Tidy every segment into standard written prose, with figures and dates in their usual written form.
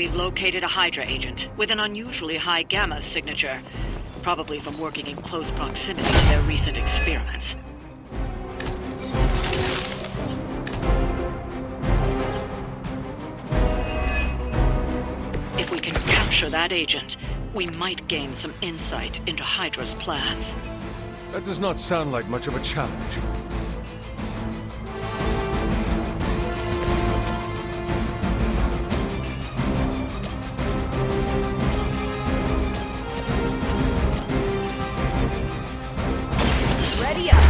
We've located a Hydra agent with an unusually high gamma signature, probably from working in close proximity to their recent experiments. If we can capture that agent, we might gain some insight into Hydra's plans. That does not sound like much of a challenge. Ready up!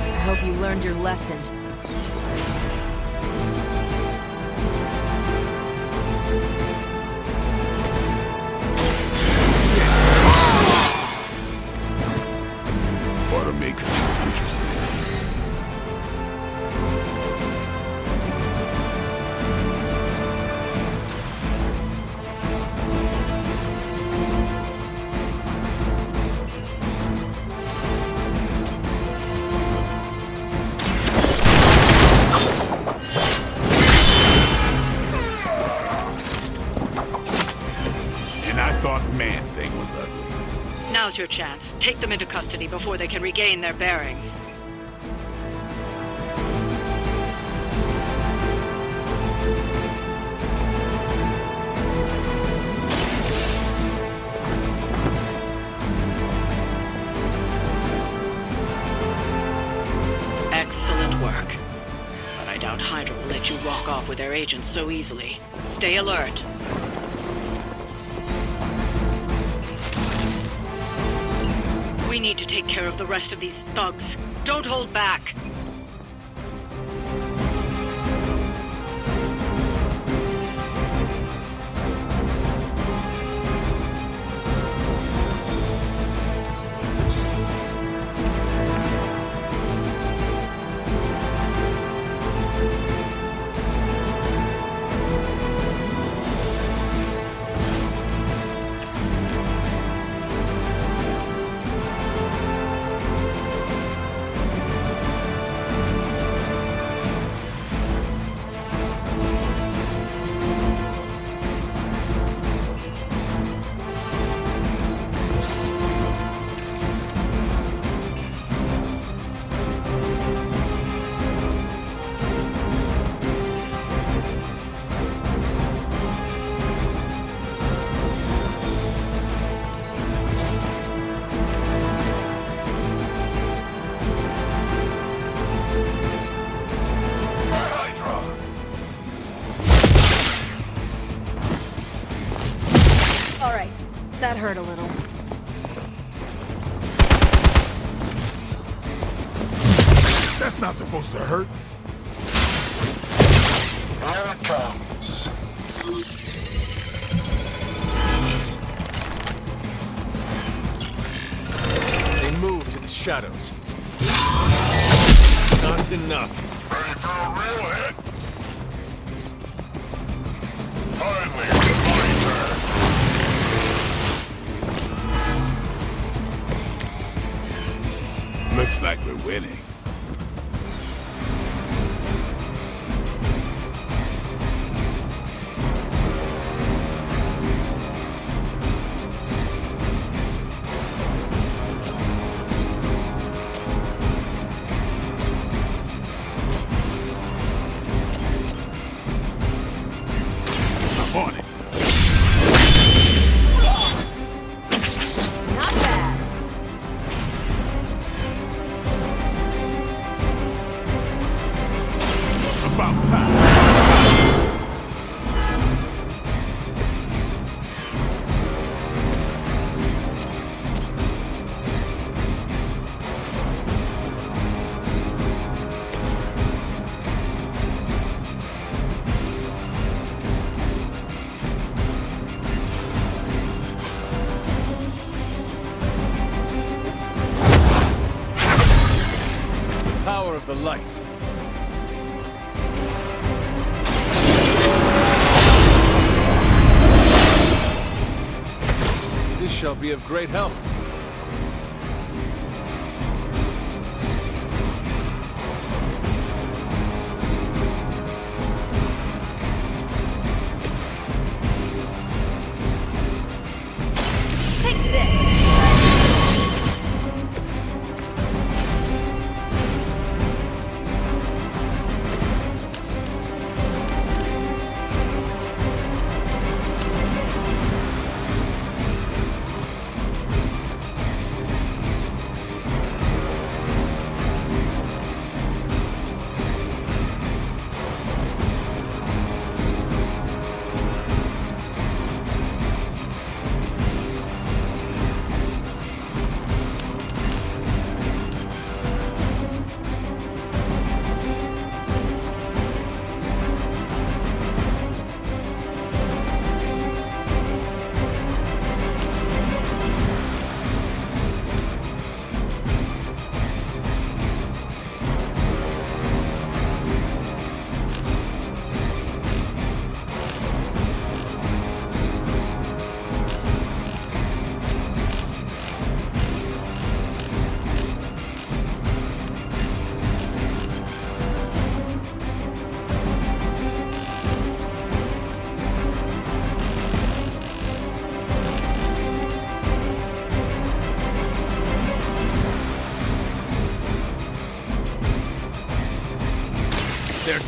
I hope you learned your lesson. Ought to make things interesting. And I thought Man-Thing was ugly. Now's your chance. Take them into custody before they can regain their bearings. Excellent work. But I doubt Hydra will let you walk off with their agents so easily. Stay alert. We need to take care of the rest of these thugs. Don't hold back. Alright, that hurt a little. That's not supposed to hurt. Here it comes. They move to the shadows. Not enough. Ready for a real hit? Finally, it's my turn. Looks like we're winning. I'm on it. Not bad. About time. Power of the light. This shall be of great help.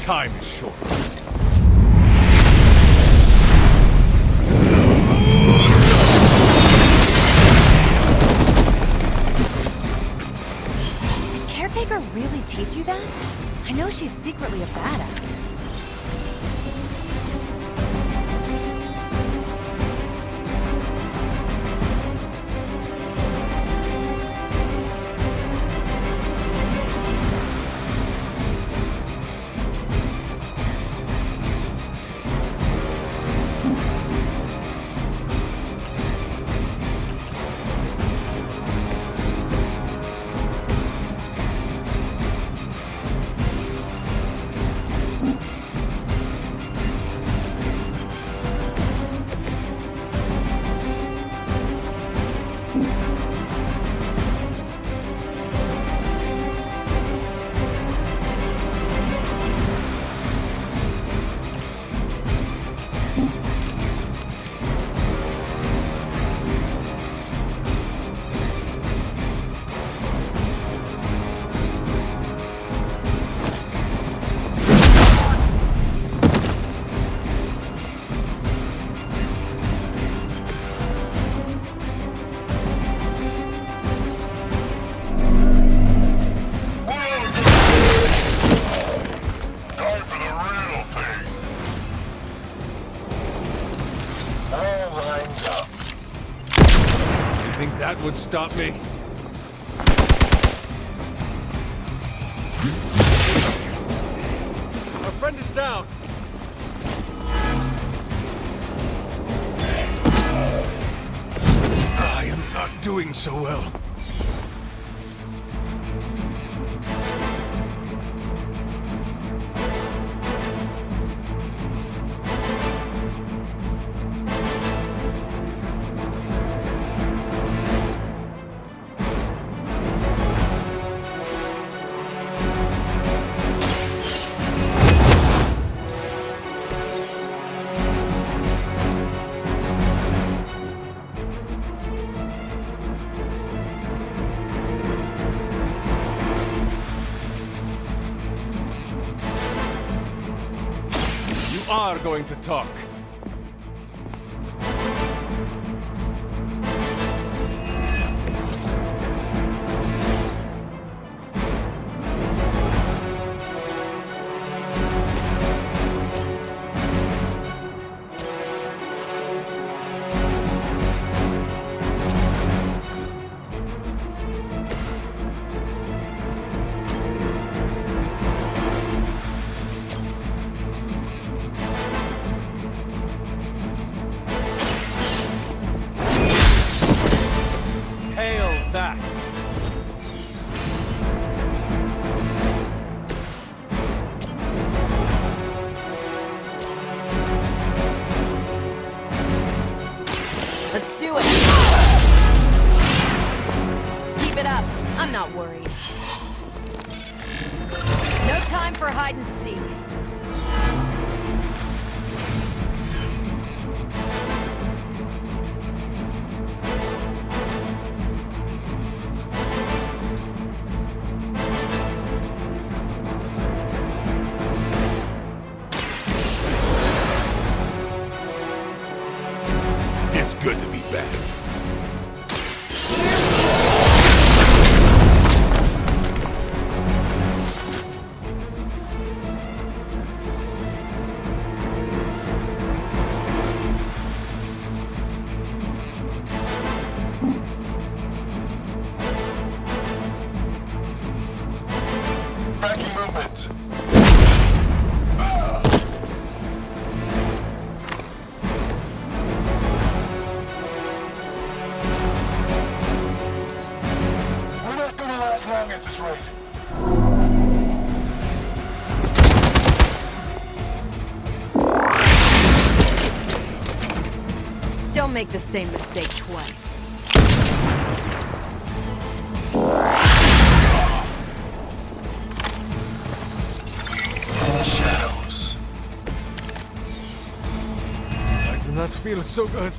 Time is short. Did Caretaker really teach you that? I know she's secretly a badass. Time for the real thing. All lines up. You think that would stop me? Our friend is down. I am not doing so well. You are going to talk. Hail that! Let's do it! Keep it up. I'm not worried. No time for hide and seek. It's good to be back. Backing movement. We're not gonna last long at this rate. Don't make the same mistake twice. Shadows. I do not feel so good.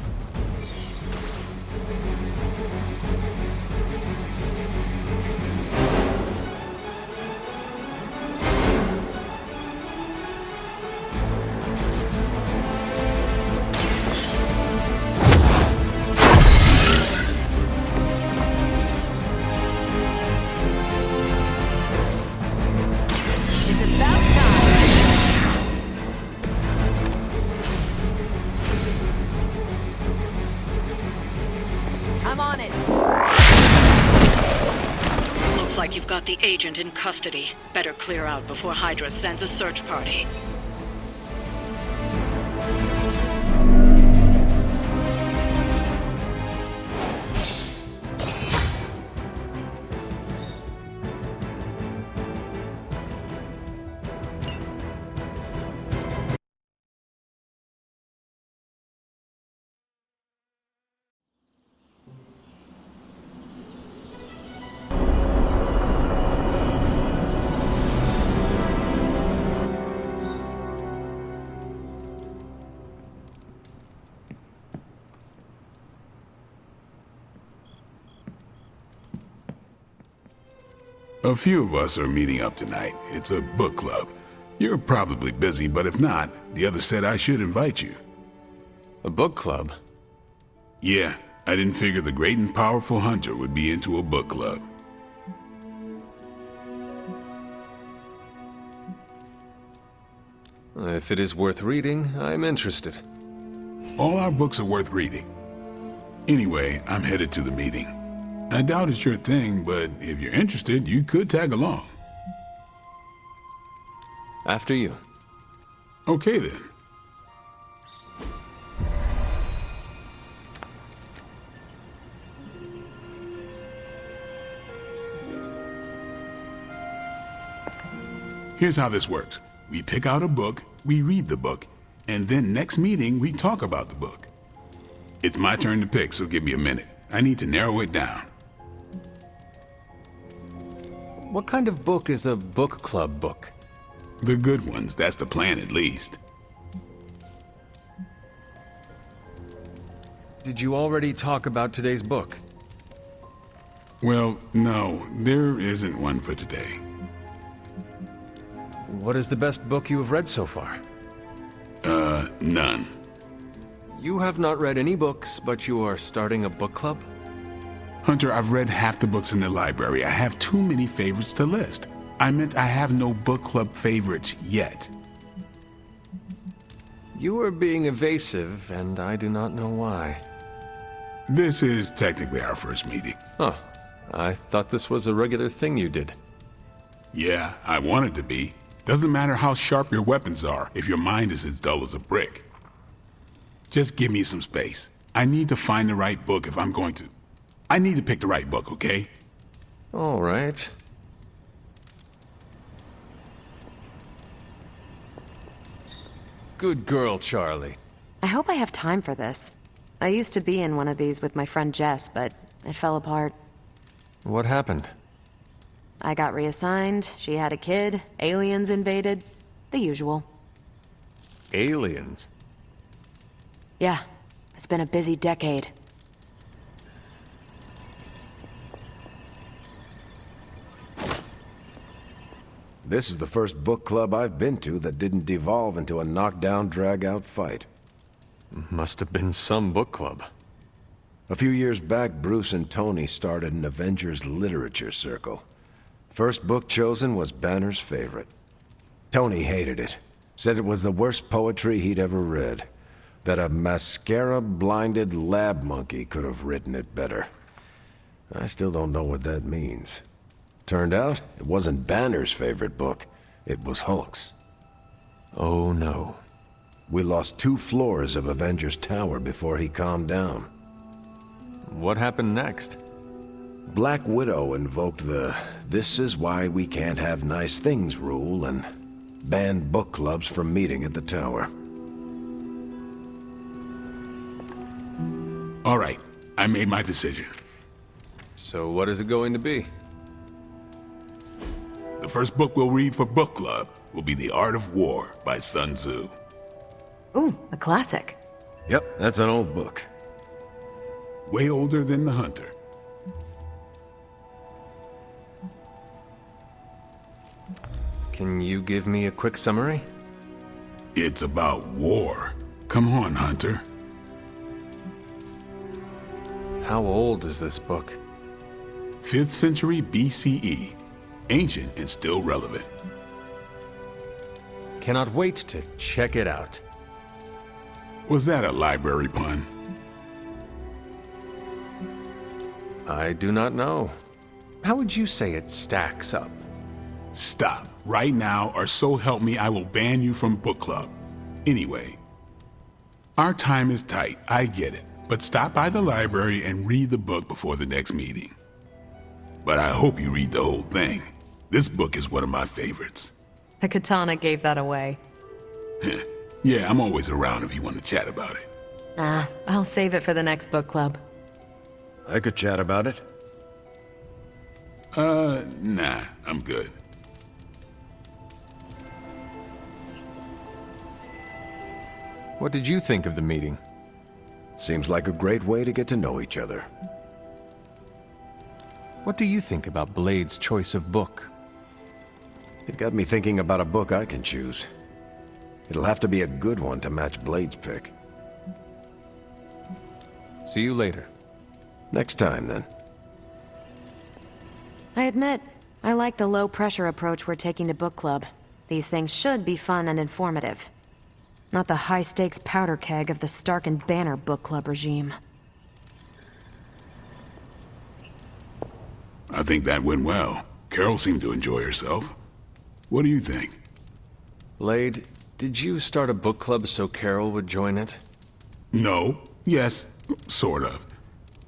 got the agent in custody. Better clear out before Hydra sends a search party. A few of us are meeting up tonight. It's a book club. You're probably busy, but if not, the others said I should invite you. A book club? Yeah, I didn't figure the great and powerful Hunter would be into a book club. If it is worth reading, I'm interested. All our books are worth reading. Anyway, I'm headed to the meeting. I doubt it's your thing, but if you're interested, you could tag along. After you. Okay then. Here's how this works. We pick out a book, we read the book, and then next meeting we talk about the book. It's my turn to pick, so give me a minute. I need to narrow it down. What kind of book is a book club book? The good ones, that's the plan at least. Did you already talk about today's book? Well, no, there isn't one for today. What is the best book you have read so far? None. You have not read any books, but you are starting a book club? Hunter, I've read half the books in the library. I have too many favorites to list. I meant I have no book club favorites yet. You are being evasive, and I do not know why. This is technically our first meeting. Huh. I thought this was a regular thing you did. Yeah, I want it to be. Doesn't matter how sharp your weapons are if your mind is as dull as a brick. Just give me some space. I need to find the right book if I'm going to. I need to pick the right book, okay? All right. Good girl, Charlie. I hope I have time for this. I used to be in one of these with my friend Jess, but it fell apart. What happened? I got reassigned, she had a kid, aliens invaded. The usual. Aliens? Yeah, it's been a busy decade. This is the first book club I've been to that didn't devolve into a knockdown, drag-out fight. Must have been some book club. A few years back, Bruce and Tony started an Avengers literature circle. First book chosen was Banner's favorite. Tony hated it. Said it was the worst poetry he'd ever read. That a mascara-blinded lab monkey could have written it better. I still don't know what that means. Turned out, it wasn't Banner's favorite book. It was Hulk's. Oh no. We lost 2 floors of Avengers Tower before he calmed down. What happened next? Black Widow invoked the "this is why we can't have nice things" rule and banned book clubs from meeting at the tower. All right, I made my decision. So what is it going to be? The first book we'll read for book club will be The Art of War by Sun Tzu. Ooh, a classic. Yep, that's an old book. Way older than The Hunter. Can you give me a quick summary? It's about war. Come on, Hunter. How old is this book? 5th century BCE. Ancient and still relevant. Cannot wait to check it out. Was that a library pun? I do not know. How would you say it stacks up? Stop right now, or so help me, I will ban you from book club. Anyway, our time is tight, I get it, but stop by the library and read the book before the next meeting. But I hope you read the whole thing. This book is one of my favorites. The katana gave that away. Yeah, I'm always around if you want to chat about it. Nah, I'll save it for the next book club. I could chat about it. Nah, I'm good. What did you think of the meeting? Seems like a great way to get to know each other. What do you think about Blade's choice of book? It got me thinking about a book I can choose. It'll have to be a good one to match Blade's pick. See you later. Next time, then. I admit, I like the low-pressure approach we're taking to book club. These things should be fun and informative. Not the high-stakes powder keg of the Stark and Banner book club regime. I think that went well. Carol seemed to enjoy herself. What do you think? Blade, did you start a book club so Carol would join it? No. Yes, sort of.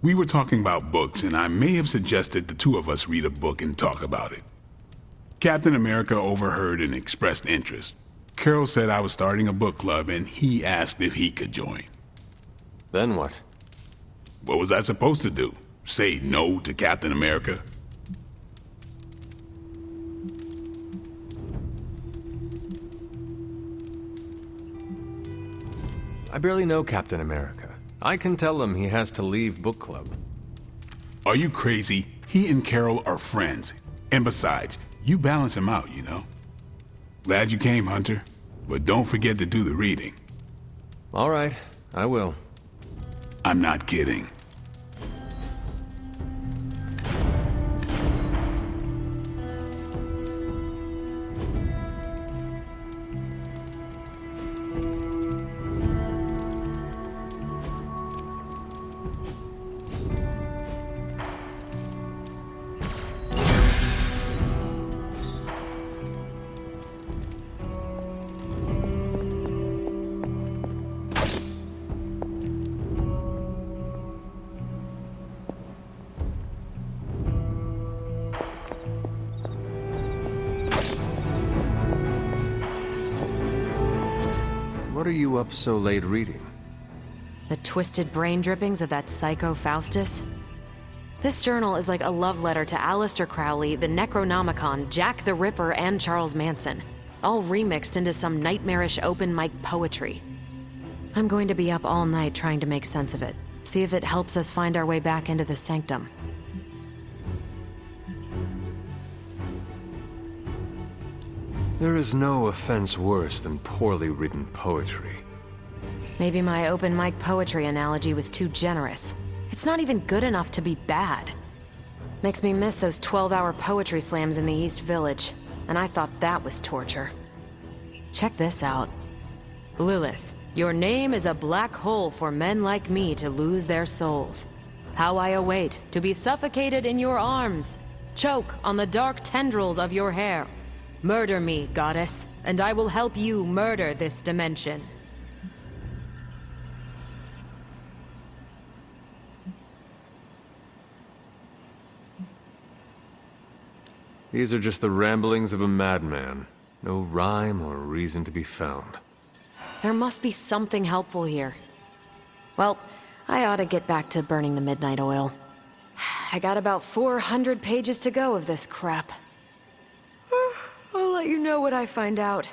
We were talking about books, and I may have suggested the two of us read a book and talk about it. Captain America overheard and expressed interest. Carol said I was starting a book club, and he asked if he could join. Then what? What was I supposed to do? Say no to Captain America? I barely know Captain America. I can tell him he has to leave book club. Are you crazy? He and Carol are friends. And besides, you balance him out, you know? Glad you came, Hunter. But don't forget to do the reading. All right, I will. I'm not kidding. What are you up so late reading? The twisted brain drippings of that psycho Faustus? This journal is like a love letter to Aleister Crowley, the Necronomicon, Jack the Ripper, and Charles Manson, all remixed into some nightmarish open mic poetry. I'm going to be up all night trying to make sense of it, see if it helps us find our way back into the sanctum. There is no offense worse than poorly written poetry. Maybe my open mic poetry analogy was too generous. It's not even good enough to be bad. Makes me miss those 12-hour poetry slams in the East Village, and I thought that was torture. Check this out. Lilith, your name is a black hole for men like me to lose their souls. How I await to be suffocated in your arms. Choke on the dark tendrils of your hair. Murder me, goddess, and I will help you murder this dimension. These are just the ramblings of a madman. No rhyme or reason to be found. There must be something helpful here. Well, I ought to get back to burning the midnight oil. I got about 400 pages to go of this crap. I'll let you know what I find out.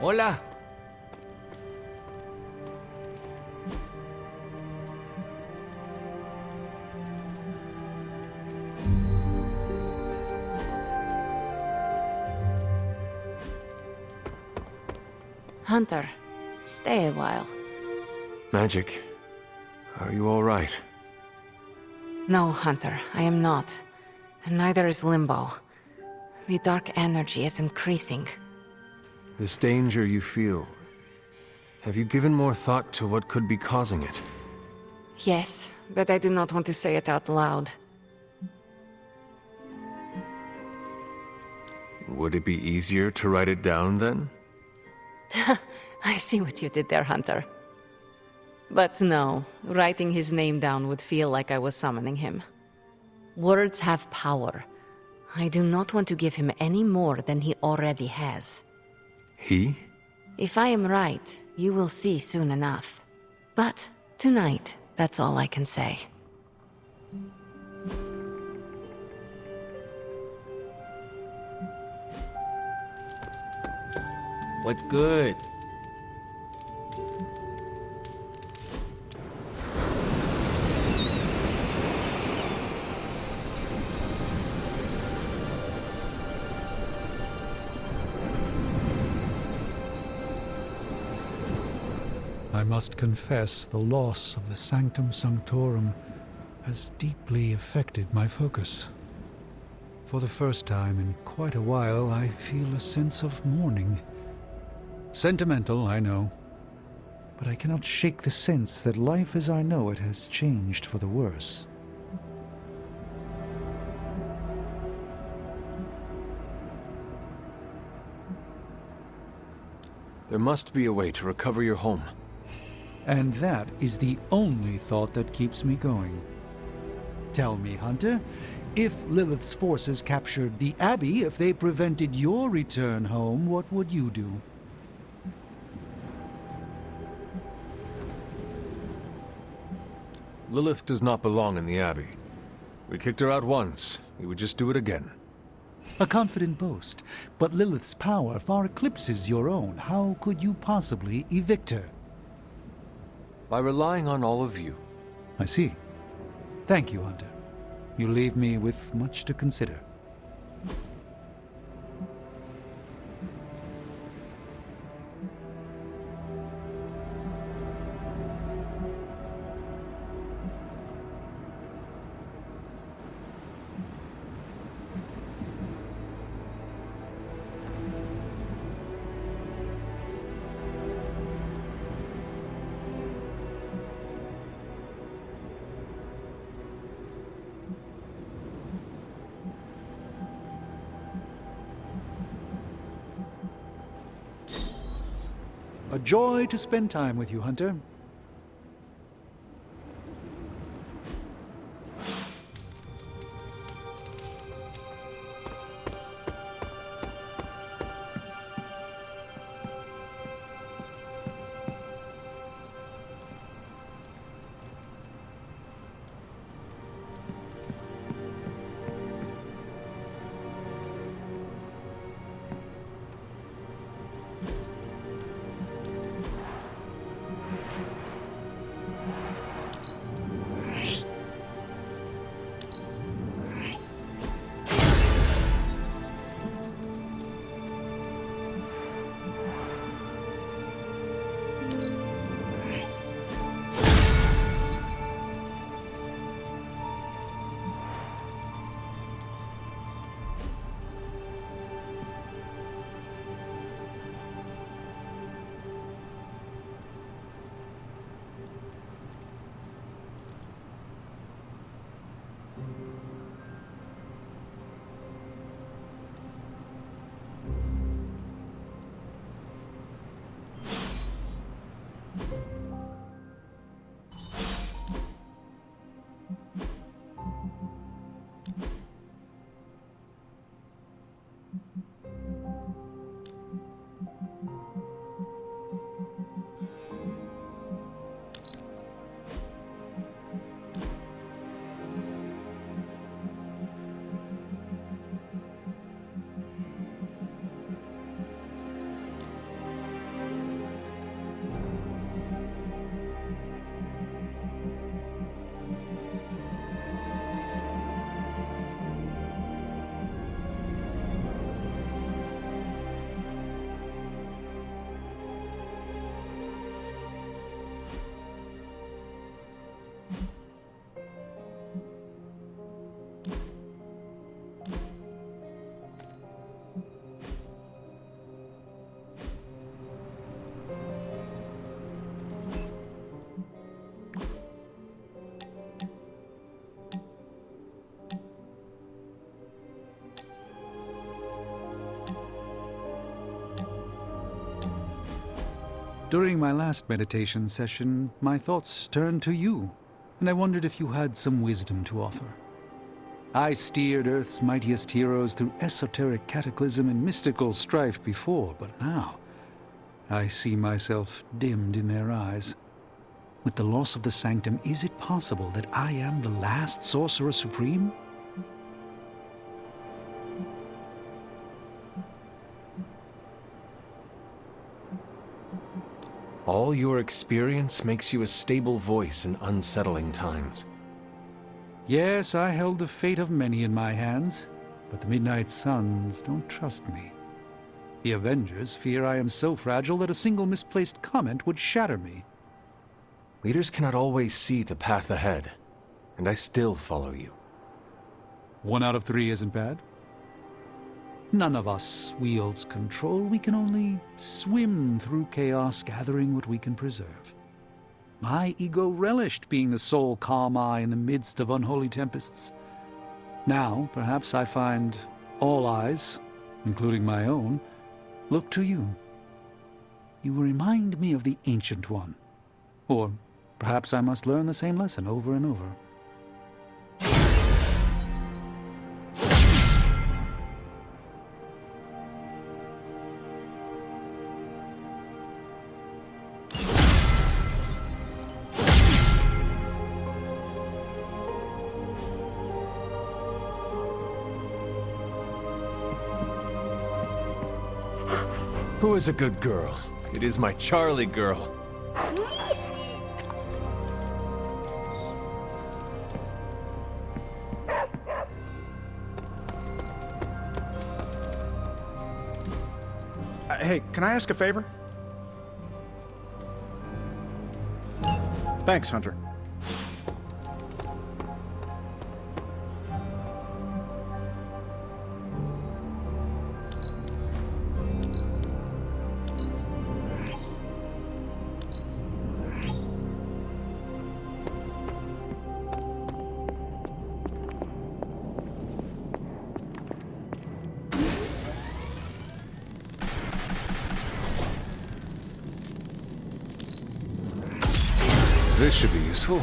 Hola. Hunter, stay a while. Magic, are you all right? No, Hunter, I am not. And neither is Limbo. The dark energy is increasing. This danger you feel, have you given more thought to what could be causing it? Yes, but I do not want to say it out loud. Would it be easier to write it down then? I see what you did there, Hunter. But no, writing his name down would feel like I was summoning him. Words have power. I do not want to give him any more than he already has. He? If I am right, you will see soon enough. But tonight, that's all I can say. What's good? I must confess the loss of the Sanctum Sanctorum has deeply affected my focus. For the first time in quite a while, I feel a sense of mourning. Sentimental, I know, but I cannot shake the sense that life as I know it has changed for the worse. There must be a way to recover your home. And that is the only thought that keeps me going. Tell me, Hunter, if Lilith's forces captured the Abbey, if they prevented your return home, what would you do? Lilith does not belong in the Abbey. We kicked her out once. We would just do it again. A confident boast, but Lilith's power far eclipses your own. How could you possibly evict her? By relying on all of you. I see. Thank you, Hunter. You leave me with much to consider. A joy to spend time with you, Hunter. During my last meditation session, my thoughts turned to you, and I wondered if you had some wisdom to offer. I steered Earth's mightiest heroes through esoteric cataclysm and mystical strife before, but now I see myself dimmed in their eyes. With the loss of the Sanctum, is it possible that I am the last Sorcerer Supreme? All your experience makes you a stable voice in unsettling times. Yes, I held the fate of many in my hands, but the Midnight Suns don't trust me. The Avengers fear I am so fragile that a single misplaced comment would shatter me. Leaders cannot always see the path ahead, and I still follow you. 1 out of 3 isn't bad. None of us wields control. We can only swim through chaos, gathering what we can preserve. My ego relished being the sole calm eye in the midst of unholy tempests. Now, perhaps I find all eyes, including my own, look to you. You remind me of the Ancient One. Or perhaps I must learn the same lesson over and over. Who is a good girl? It is my Charlie girl. Hey, can I ask a favor? Thanks, Hunter. This should be useful.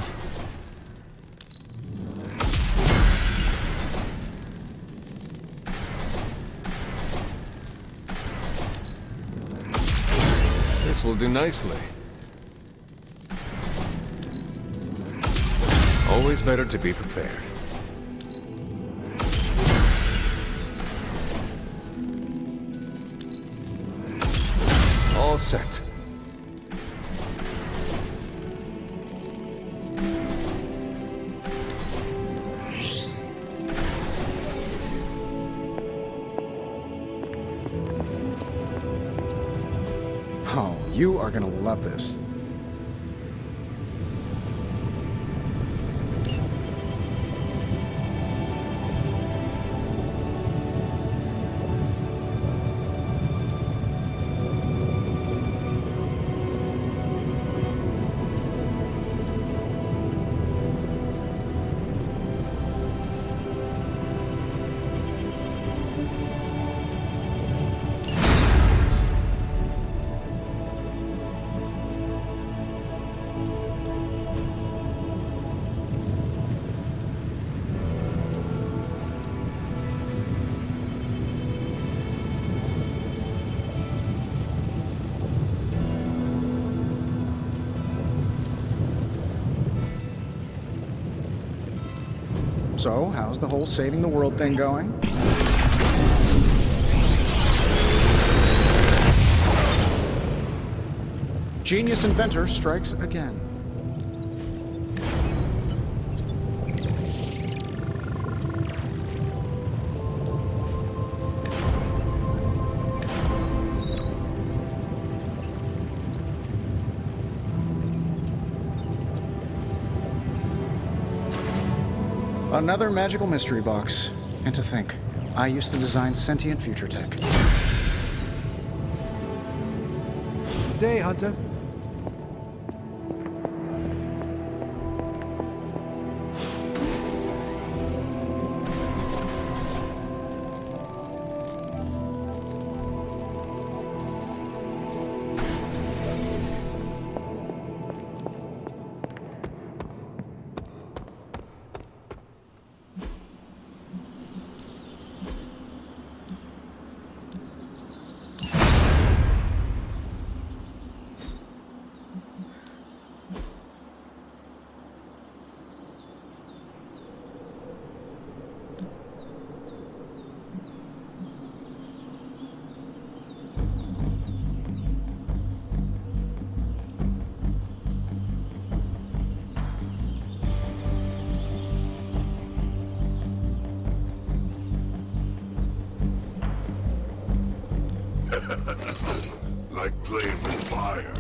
This will do nicely. Always better to be prepared. All set. Oh, you are gonna love this. So, how's the whole saving the world thing going? Genius inventor strikes again. Another magical mystery box. And to think, I used to design sentient future tech. Good day, Hunter. Like playing with fire.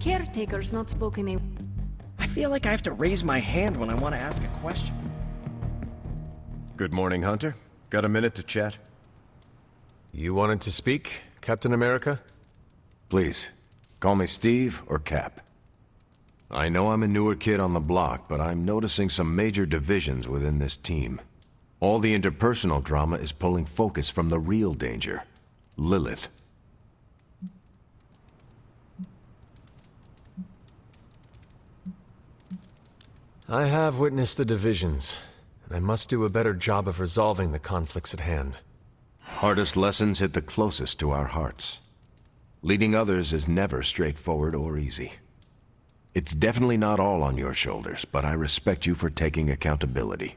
Caretaker's not spoken a... I feel like I have to raise my hand when I want to ask a question. Good morning, Hunter. Got a minute to chat? You wanted to speak, Captain America? Please, call me Steve or Cap. I know I'm a newer kid on the block, but I'm noticing some major divisions within this team. All the interpersonal drama is pulling focus from the real danger, Lilith. I have witnessed the divisions, and I must do a better job of resolving the conflicts at hand. Hardest lessons hit the closest to our hearts. Leading others is never straightforward or easy. It's definitely not all on your shoulders, but I respect you for taking accountability.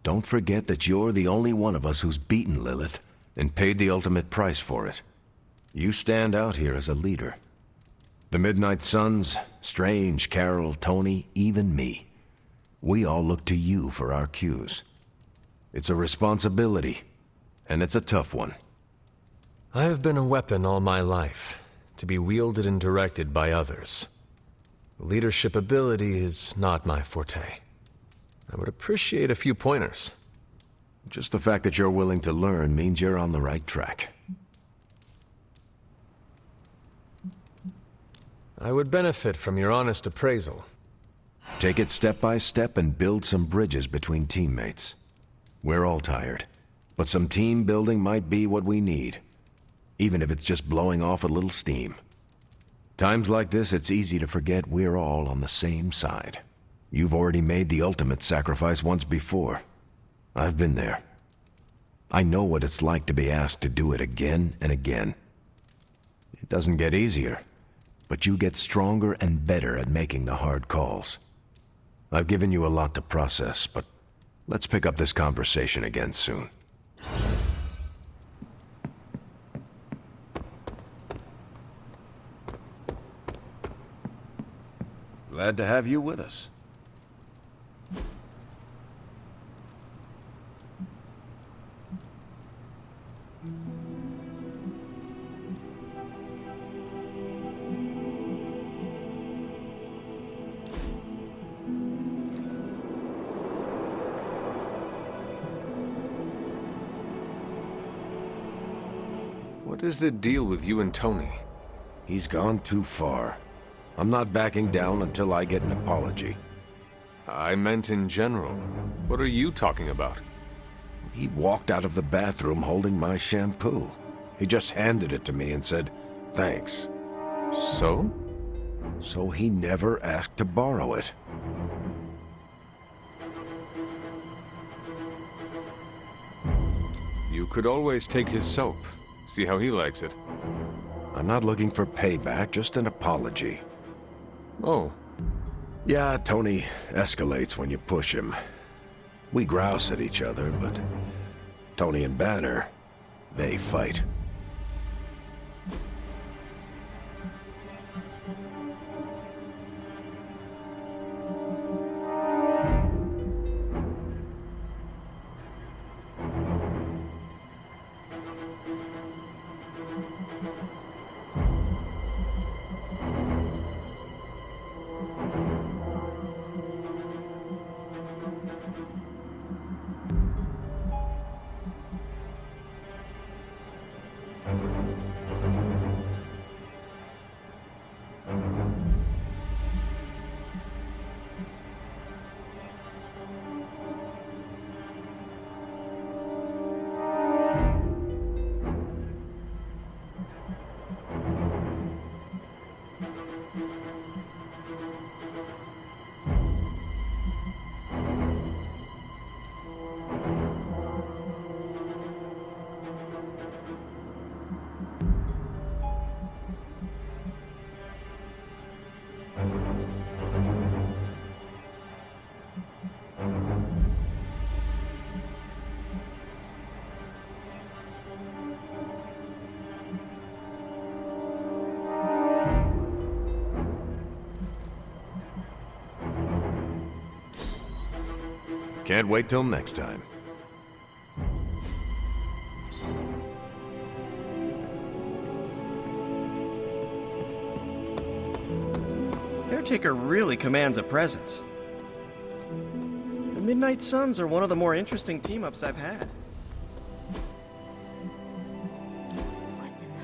Don't forget that you're the only one of us who's beaten Lilith and paid the ultimate price for it. You stand out here as a leader. The Midnight Suns, Strange, Carol, Tony, even me. We all look to you for our cues. It's a responsibility, and it's a tough one. I have been a weapon all my life, to be wielded and directed by others. Leadership ability is not my forte. I would appreciate a few pointers. Just the fact that you're willing to learn means you're on the right track. I would benefit from your honest appraisal. Take it step by step and build some bridges between teammates. We're all tired, but some team building might be what we need, even if it's just blowing off a little steam. Times like this, it's easy to forget we're all on the same side. You've already made the ultimate sacrifice once before. I've been there. I know what it's like to be asked to do it again and again. It doesn't get easier, but you get stronger and better at making the hard calls. I've given you a lot to process, but let's pick up this conversation again soon. Glad to have you with us. What is the deal with you and Tony? He's gone too far. I'm not backing down until I get an apology. I meant in general. What are you talking about? He walked out of the bathroom holding my shampoo. He just handed it to me and said, "Thanks." So? So he never asked to borrow it. You could always take his soap. See how he likes it. I'm not looking for payback, just an apology. Oh. Yeah, Tony escalates when you push him. We grouse at each other, but Tony and Banner, they fight. Can't wait till next time. Caretaker really commands a presence. The Midnight Suns are one of the more interesting team-ups I've had. What in the...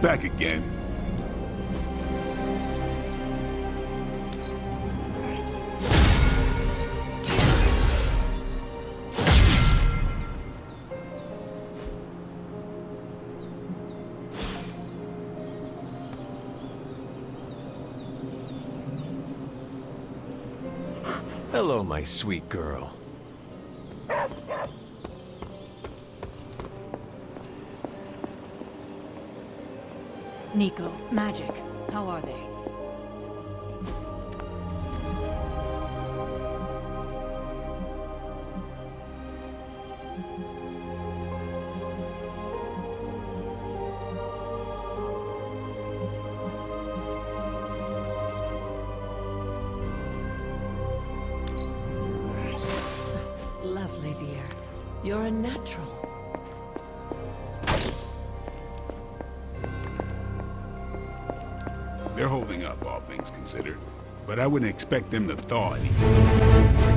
Back again. Hello, my sweet girl. Nico, Magic, how are they? Lovely, dear. You're a natural. They're holding up, all things considered. But I wouldn't expect them to thaw anything.